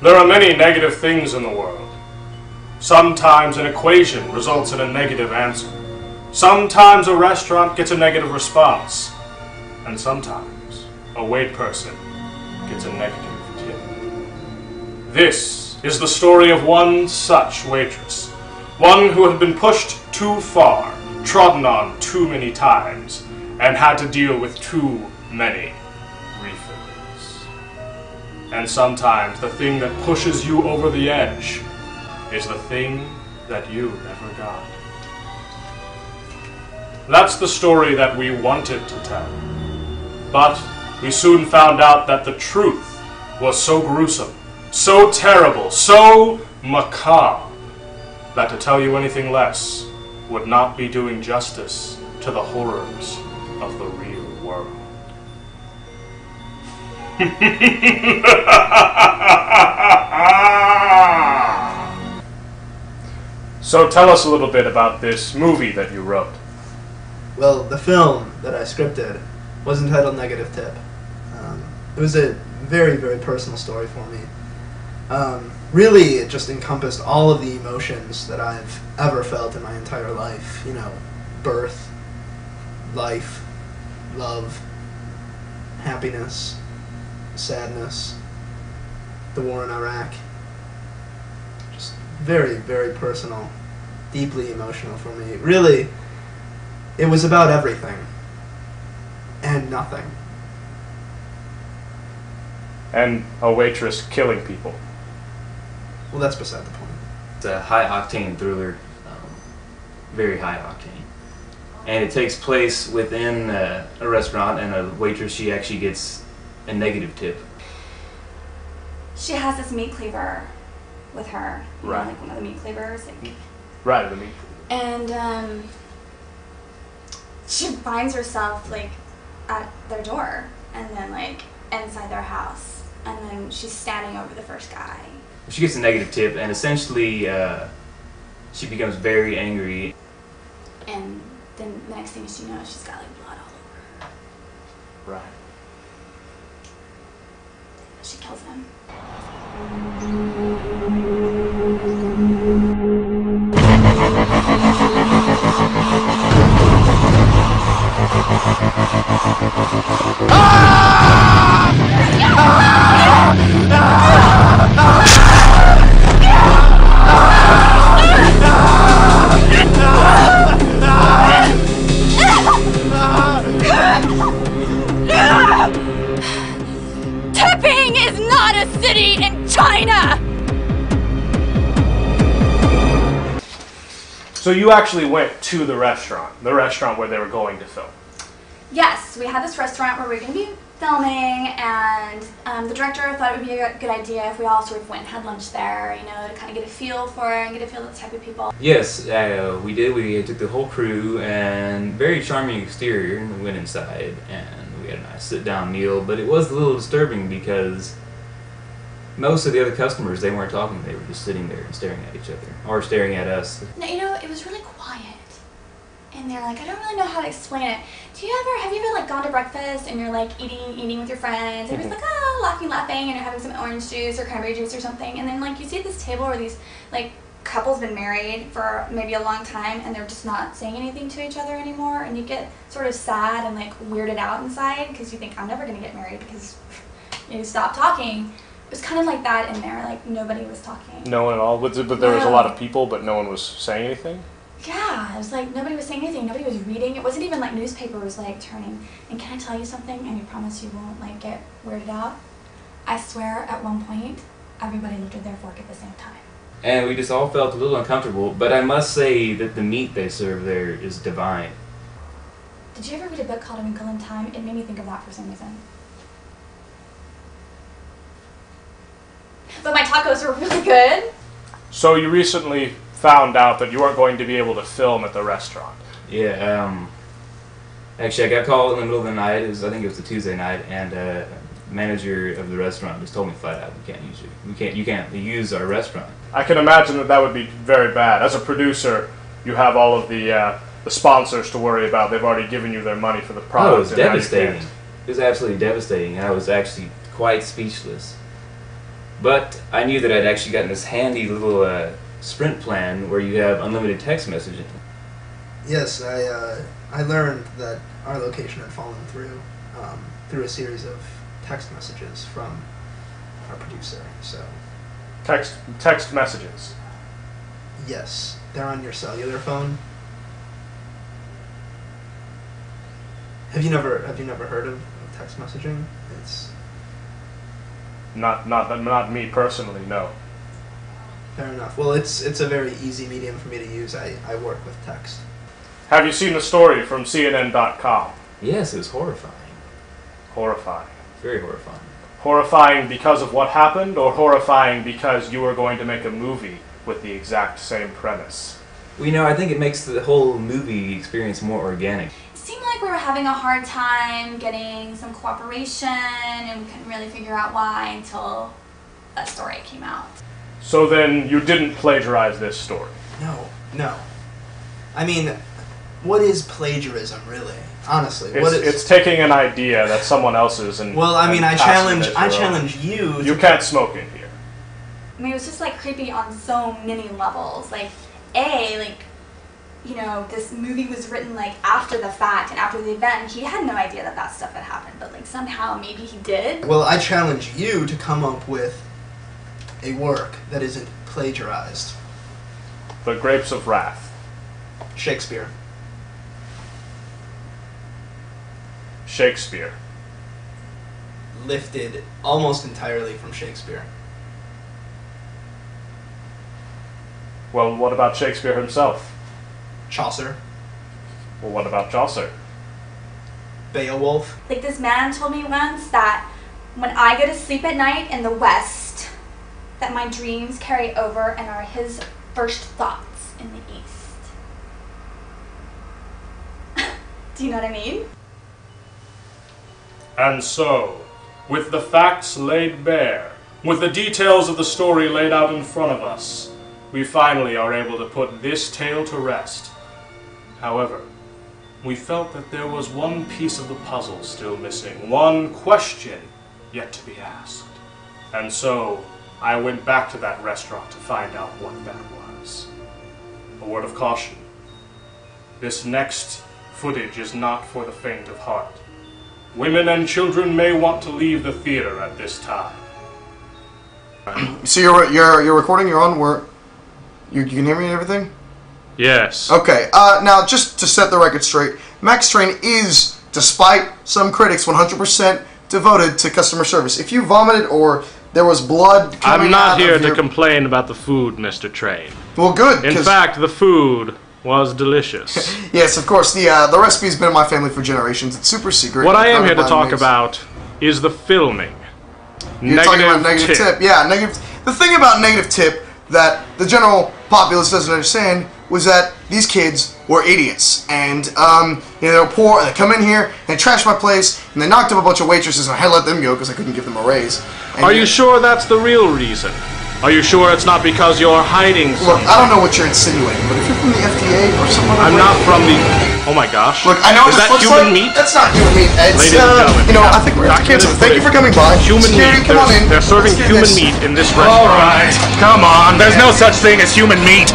There are many negative things in the world. Sometimes an equation results in a negative answer. Sometimes a restaurant gets a negative response. And sometimes a wait person gets a negative tip. This is the story of one such waitress. One who had been pushed too far, trodden on too many times, and had to deal with too many refills. And sometimes the thing that pushes you over the edge is the thing that you never got. That's the story that we wanted to tell. But we soon found out that the truth was so gruesome, so terrible, so macabre, that to tell you anything less would not be doing justice to the horrors of the real world. So tell us a little bit about this movie that you wrote. Well, the film that I scripted was entitled Negative Tip. It was a very, very personal story for me. Really, it just encompassed all of the emotions that I've ever felt in my entire life. You know, birth, life, love, happiness, sadness, the war in Iraq. Just very, very personal, deeply emotional for me. Really, it was about everything and nothing. And a waitress killing people. Well, that's beside the point. It's a high-octane thriller, very high-octane. And it takes place within a restaurant, and a waitress, she actually gets a negative tip. She has this meat cleaver with her, you right? know, like one of the meat cleavers, like, right, the meat. And she finds herself like at their door, and then like inside their house, and then she's standing over the first guy. She gets a negative tip, and essentially she becomes very angry. And then the next thing she knows, she's got like blood all over her. Right. She kills him. Tipping is not a city in China! So you actually went to the restaurant where they were going to film. Yes, we had this restaurant where we were going to be filming, and the director thought it would be a good idea if we all sort of went and had lunch there, you know, to kind of get a feel for it and get a feel of the type of people. Yes, we did. We took the whole crew, and very charming exterior, and we went inside, and we had a nice sit-down meal, but it was a little disturbing because most of the other customers, they weren't talking, they were just sitting there and staring at each other, or staring at us. No, you know, it was really quiet. And they're like, I don't really know how to explain it. Have you ever like gone to breakfast and you're like eating with your friends, and everybody's like, oh, laughing, and you're having some orange juice or cranberry juice or something, and then like you see at this table where these like couple's been married for maybe a long time and they're just not saying anything to each other anymore, and you get sort of sad and like weirded out inside because you think, I'm never gonna get married because you stop talking. It was kind of like that in there, like nobody was talking. No one at all? But there was a lot of people, but no one was saying anything? Yeah, it was like nobody was saying anything, nobody was reading. It wasn't even like newspaper was like turning. And can I tell you something, and you promise you won't like get weirded out? I swear at one point, everybody looked at their fork at the same time. And we just all felt a little uncomfortable, but I must say that the meat they serve there is divine. Did you ever read a book called A Wrinkle in Time? It made me think of that for some reason. But my tacos were really good. So you recently found out that you weren't going to be able to film at the restaurant. Yeah, actually I got called in the middle of the night, I think it was a Tuesday night, and the manager of the restaurant just told me flat out, we can't use you. You can't use our restaurant. I can imagine that would be very bad. As a producer, you have all of the sponsors to worry about. They've already given you their money for the product. Oh, it was devastating. It was absolutely devastating. I was actually quite speechless. But I knew that I'd actually gotten this handy little Sprint plan where you have unlimited text messaging. Yes, I learned that our location had fallen through a series of text messages from our producer. So Text messages. yes, they're on your cellular phone. Have you never heard of text messaging? It's Not me personally, no. fair enough. Well, it's a very easy medium for me to use. I work with text. Have you seen the story from CNN.com? Yes, it was horrifying. Horrifying. Very horrifying. Horrifying because of what happened, or horrifying because you were going to make a movie with the exact same premise? Well, you know, I think it makes the whole movie experience more organic. It seemed like we were having a hard time getting some cooperation, and we couldn't really figure out why until that story came out. So then you didn't plagiarize this story? No. I mean, what is plagiarism, really? Honestly, It's taking an idea that someone else's and well, I mean, and I passing it as your own. challenge you. You can't smoke in here. I mean, it was just like creepy on so many levels. Like, this movie was written like after the fact and after the event, and he had no idea that stuff had happened, but like somehow maybe he did. Well, I challenge you to come up with a work that isn't plagiarized. The Grapes of Wrath. Shakespeare. Shakespeare. Lifted almost entirely from Shakespeare. Well, what about Shakespeare himself? Chaucer. Well, what about Chaucer? Beowulf. Like, this man told me once that when I go to sleep at night in the West, that my dreams carry over and are his first thoughts in the East. Do you know what I mean? And so, with the facts laid bare, with the details of the story laid out in front of us, we finally are able to put this tale to rest. However, we felt that there was one piece of the puzzle still missing, one question yet to be asked. And so, I went back to that restaurant to find out what that was. A word of caution. This next footage is not for the faint of heart. Women and children may want to leave the theater at this time. So you're recording. You're on. You can hear me and everything. Yes. Okay. Now, just to set the record straight, Max Train is, despite some critics, 100% devoted to customer service. If you vomited or there was blood coming I'm not out here of to your... complain about the food, Mr. Train. Well, good. In fact, the food was delicious. Yes, of course. The recipe's been in my family for generations. It's super secret. What I am here to talk about is the filming. You're talking about negative tip. Yeah, negative. The thing about negative tip that the general populace doesn't understand was that these kids were idiots, and they were poor, and they come in here and they trashed my place, and they knocked up a bunch of waitresses, and I had to let them go because I couldn't give them a raise. And Are you sure that's the real reason? Are you sure it's not because you're hiding Look, something? I don't know what you're insinuating, but if you're from the FDA or something like I'm not from the... Oh my gosh. Look, I know Is what that this looks human like. meat? That's not human meat. It's, Ladies and gentlemen, I think we're going to cancel. Thank you for coming by. Human Security, meat. come on in. They're serving Let's do human this. meat in this restaurant. Alright, come on, there's no such thing as human meat.